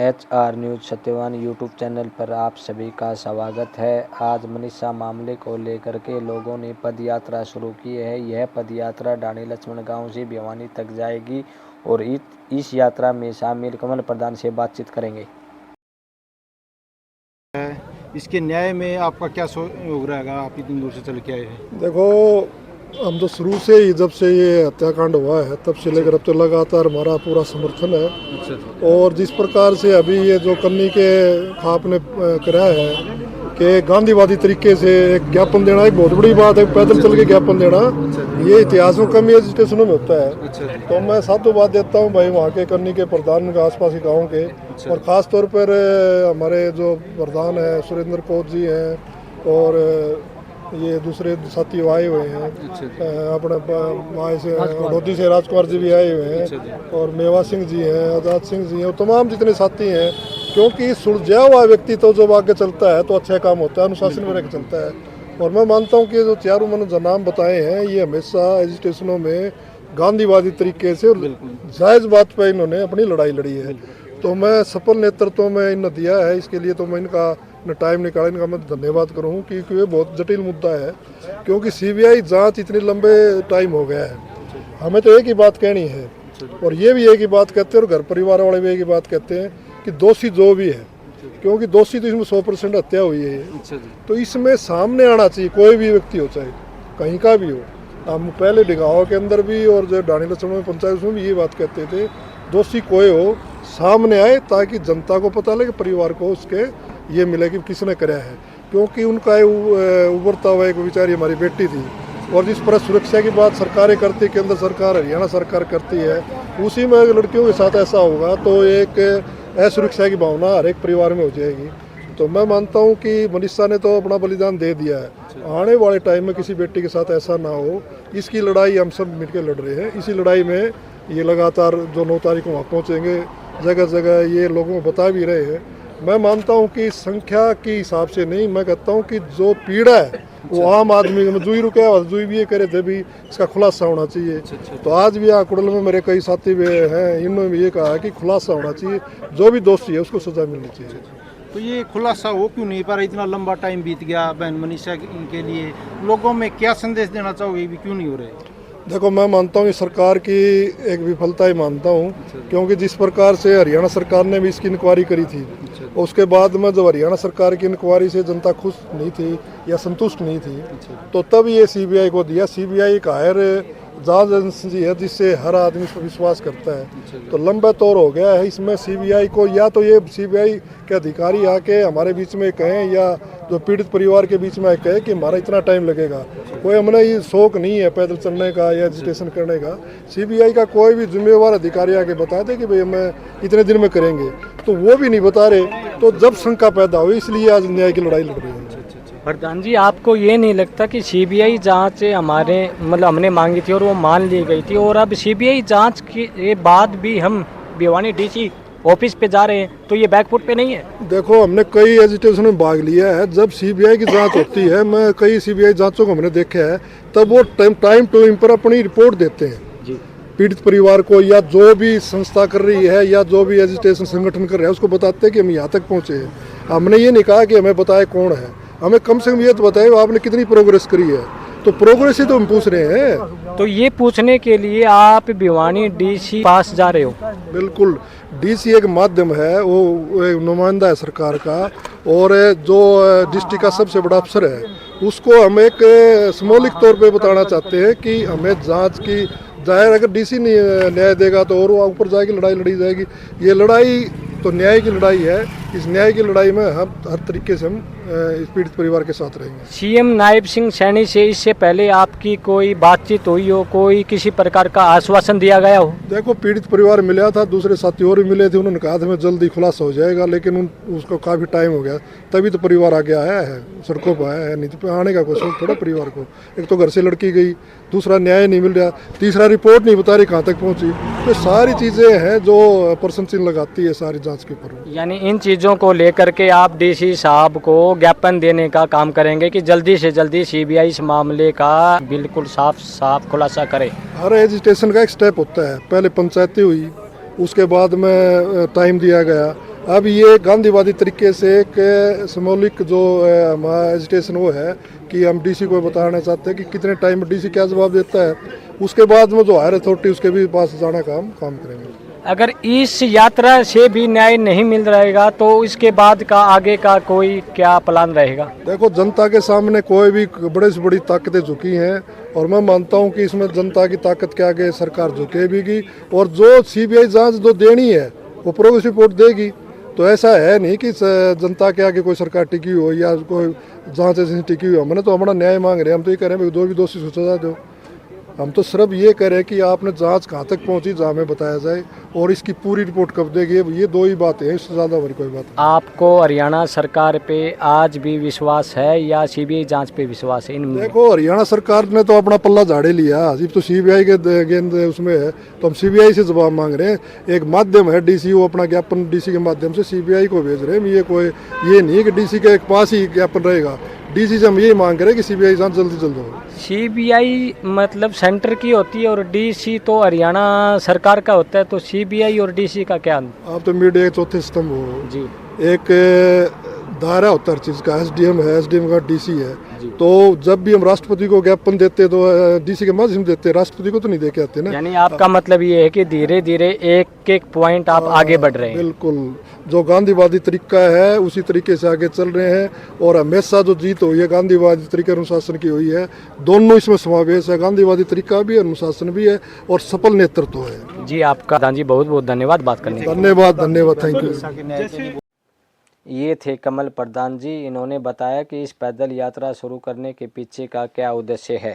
HR news Satyavan YouTube channel पर आप सभी का स्वागत है। आज मनीषा मामले को लेकर के लोगों ने पदयात्रा शुरू की है। यह पदयात्रा डाणी लक्ष्मण गांव से भिवानी तक जाएगी और इस यात्रा में शामिल कमल प्रधान से बातचीत करेंगे। इसके न्याय में आपका क्या योग रहेगा? आप इतनी दूर से चल के आए हैं। देखो, हम तो शुरू से ही जब से ये हत्याकांड हुआ है तब से लेकर अब तो लगातार हमारा पूरा समर्थन है। और जिस प्रकार से अभी ये जो करनी के आपने करा है कि गांधीवादी तरीके से एक ज्ञापन देना एक बहुत बड़ी बात है। पैदल चल के ज्ञापन देना ये इतिहास में कम एजुटेशनों में होता है। तो मैं साधुवाद देता हूँ भाई वहाँ के करनी के प्रधान के आसपास के गाँव के, और ख़ास तौर पर हमारे जो प्रधान है सुरेंद्र कौर जी हैं और ये दूसरे साथी आए हुए हैं। अपने वहाँ से हडोदी से राजकुमार जी भी आए हुए हैं और मेवा सिंह जी हैं, आज़ाद सिंह जी हैं और तमाम जितने साथी हैं। क्योंकि सुलझा हुआ व्यक्ति तो जब आगे चलता है तो अच्छा काम होता है, अनुशासन में रह के चलता है। और मैं मानता हूँ कि जो चारों मैंने नाम बताए हैं ये हमेशा एजुटेशनों में गांधीवादी तरीके से जायज़ बात पर इन्होंने अपनी लड़ाई लड़ी है। तो मैं सफल नेतृत्व में इन्हें दिया है, इसके लिए तो मैं इनका टाइम निकाला, इनका मैं धन्यवाद करूँ क्योंकि ये बहुत जटिल मुद्दा है। क्योंकि CBI जांच इतने लंबे टाइम हो गया है। हमें तो एक ही बात कहनी है और ये भी एक ही बात कहते हैं और घर परिवार वाले भी एक ही बात कहते हैं कि दोषी जो भी है, क्योंकि दोषी तो इसमें 100% हत्या हुई है, तो इसमें सामने आना चाहिए। कोई भी व्यक्ति हो, चाहे कहीं का भी हो। हम पहले डिगावा के अंदर भी और जो डाणी लक्ष्मण में पंचायत उसमें भी ये बात कहते थे, दोषी कोई हो सामने आए ताकि जनता को पता लगे, परिवार को उसके ये मिले कि किसने कराया है। क्योंकि उनका उभरता हुआ एक बेचारी हमारी बेटी थी और जिस पर सुरक्षा की बात सरकारें करती, केंद्र सरकार हरियाणा सरकार करती है, उसी में लड़कियों के साथ ऐसा होगा तो एक असुरक्षा की भावना हर एक परिवार में हो जाएगी। तो मैं मानता हूँ कि मनीषा ने तो अपना बलिदान दे दिया है। आने वाले टाइम में किसी बेटी के साथ ऐसा ना हो, इसकी लड़ाई हम सब मिलकर लड़ रहे हैं। इसी लड़ाई में ये लगातार जो 9 तारीख को वहाँ पहुँचेंगे, जगह जगह ये लोगों को बता भी रहे हैं। मैं मानता हूं कि संख्या के हिसाब से नहीं, मैं कहता हूं कि जो पीड़ा है वो आम आदमी में जुई रुके जुई भी ये करे थे भी इसका खुलासा होना चाहिए। तो आज भी कुड़ल में मेरे कई साथी भी हैं, इन्होंने भी ये कहा है कि खुलासा होना चाहिए, जो भी दोषी है उसको सजा मिलनी चाहिए। तो ये खुलासा हो क्यों नहीं पा रहा? इतना लंबा टाइम बीत गया बहन मनीषा के लिए, लोगों में क्या संदेश देना चाहोगे भी क्यों नहीं हो रहे? देखो, मैं मानता हूँ सरकार की एक विफलता ही मानता हूँ, क्योंकि जिस प्रकार से हरियाणा सरकार ने भी इसकी इंक्वायरी करी थी, उसके बाद में जब हरियाणा सरकार की इंक्वायरी से जनता खुश नहीं थी या संतुष्ट नहीं थी, तो तब ये CBI को दिया। CBI एक हायर जांच एजेंसी है जिससे हर आदमी पर विश्वास करता है। तो लंबा तौर हो गया है इसमें CBI को, या तो ये CBI के अधिकारी आके हमारे बीच में कहें या जो पीड़ित परिवार के बीच में कहे कि हमारा इतना टाइम लगेगा। कोई हमने ये शौक नहीं है पैदल चलने का या एजुटेशन करने का। CBI का कोई भी जिम्मेवार अधिकारी आके बता दे कि भाई हमें इतने दिन में करेंगे, तो वो भी नहीं बता रहे। तो जब शंका पैदा हुई, इसलिए आज न्याय की लड़ाई लड़ रही है। प्रधान जी, आपको ये नहीं लगता कि CBI जांच हमारे हमने मांगी थी और वो मान ली गई थी, और अब CBI जांच के बाद भी हम भिवानी DC ऑफिस पे जा रहे हैं, तो ये बैकफुट पे नहीं है? देखो, हमने कई एजुटेशन में भाग लिया है। जब CBI की जांच होती है, मैं कई CBI जांचों को हमने देखा है, तब वो टाइम टू टाइम पर अपनी रिपोर्ट देते हैं पीड़ित परिवार को, या जो भी संस्था कर रही है या जो भी एजुटेशन संगठन कर रहा है उसको बताते हैं कि हम यहाँ तक पहुँचे हैं। हमने ये नहीं कहा कि हमें बताए कौन है, हमें कम से कम ये तो बताए आपने कितनी प्रोग्रेस करी है। तो प्रोग्रेस ही तो हम पूछ रहे हैं। तो ये पूछने के लिए आप भिवानी DC पास जा रहे हो? बिल्कुल, DC एक माध्यम है, वो एक नुमाइंदा है सरकार का, और जो डिस्ट्रिक्ट का सबसे बड़ा अफसर है उसको हम एक सिंबॉलिक तौर पे बताना चाहते हैं कि हमें जांच की जाहिर, अगर DC न्याय देगा तो और ऊपर जाके लड़ाई लड़ी जाएगी। ये लड़ाई तो न्याय की लड़ाई है। इस न्याय की लड़ाई में हम हर तरीके से हम इस पीड़ित परिवार के साथ रहेंगे। CM नायब सिंह सैनी से इससे पहले आपकी कोई बातचीत हुई हो, कोई किसी प्रकार का आश्वासन दिया गया हो? देखो, पीड़ित परिवार मिला था, दूसरे साथी और भी मिले थे, उन्होंने कहा था हमें जल्दी खुलासा हो जाएगा, लेकिन उसको काफ़ी टाइम हो गया। तभी तो परिवार आगे आया है, सड़कों पर आया है, नहीं तो आने का कोई शौक थोड़ा परिवार को। एक तो घर से लड़की गई, दूसरा न्याय नहीं मिल रहा, तीसरा रिपोर्ट नहीं बता रही कहाँ तक पहुँची। तो सारी चीज़ें हैं जो प्रश्न चिन्ह लगाती है सारी जाँच के ऊपर। यानी इन चीज़ों को लेकर के आप DC साहब को ज्ञापन देने का काम करेंगे कि जल्दी से जल्दी CBI इस मामले का बिल्कुल साफ खुलासा करे? हर एजुटेशन का एक स्टेप होता है। पहले पंचायती हुई, उसके बाद में टाइम दिया गया, अब ये गांधीवादी तरीके से एक सिम्बॉलिक जो हमारा एजिटेशन वो है कि हम डीसी को बताना चाहते हैं कि कितने टाइम में डीसी क्या जवाब देता है, उसके बाद में जो हायर अथॉरिटी उसके भी पास जाना काम करेंगे। अगर इस यात्रा से भी न्याय नहीं मिल रहेगा तो इसके बाद का आगे का कोई क्या प्लान रहेगा? देखो, जनता के सामने कोई भी बड़े से बड़ी ताकतें झुकी हैं और मैं मानता हूं कि इसमें जनता की ताकत के आगे सरकार झुकेगी और जो सीबीआई जांच जो देनी है वो प्रोग्रेस रिपोर्ट देगी। तो ऐसा है नहीं कि जनता के आगे कोई सरकार टिकी हो या कोई जांच ऐसी टिकी हुई। हमने तो हमारा न्याय मांग रहे हैं, हम तो ये कह रहे हैं जो भी दोषी सजा दो। हम तो सिर्फ ये कह रहे हैं कि आपने जांच कहाँ तक पहुंची जहाँ हमें बताया जाए और इसकी पूरी रिपोर्ट कब देगी। ये दो ही बातें हैं, इससे ज़्यादा बड़ी कोई बात नहीं। आपको हरियाणा सरकार पे आज भी विश्वास है या सीबीआई जांच पे विश्वास है? इन देखो, हरियाणा सरकार ने तो अपना पल्ला झाड़े लिया, अजीब तो सीबीआई के गेंद उसमें है, तो हम सीबीआई से जवाब मांग रहे हैं। एक माध्यम है डीसी, वो अपना ज्ञापन डीसी के माध्यम से सीबीआई को भेज रहे हैं। ये नहीं कि डीसी के पास ही ज्ञापन रहेगा। डीसी से हम ये मांग करें कि सीबीआई जांच जल्द हो। सीबीआई मतलब सेंटर की होती है और डीसी तो हरियाणा सरकार का होता है, तो सीबीआई और डीसी का क्या? आप तो मीडिया के चौथे स्तंभ हो जी। एक दायरा होता है हर चीज़ का, एसडीएम है, एसडीएम का डीसी है। तो जब भी हम राष्ट्रपति को ज्ञापन देते तो डीसी के माध्यम देते हैं, राष्ट्रपति को तो नहीं दे के आते ना। यानी आपका मतलब ये है कि धीरे धीरे एक एक पॉइंट आप आगे बढ़ रहे हैं। बिल्कुल, जो गांधीवादी तरीका है उसी तरीके से आगे चल रहे हैं और हमेशा जो जीत हुई है गांधीवादी तरीके अनुशासन की हुई है। दोनों इसमें समावेश है, गांधीवादी तरीका भी है, अनुशासन भी है और सफल नेतृत्व है। जी, आपका दान जी बहुत बहुत धन्यवाद बात करने के लिए। धन्यवाद, थैंक यू। ये थे कमल प्रधान जी। इन्होंने बताया कि इस पैदल यात्रा शुरू करने के पीछे का क्या उद्देश्य है।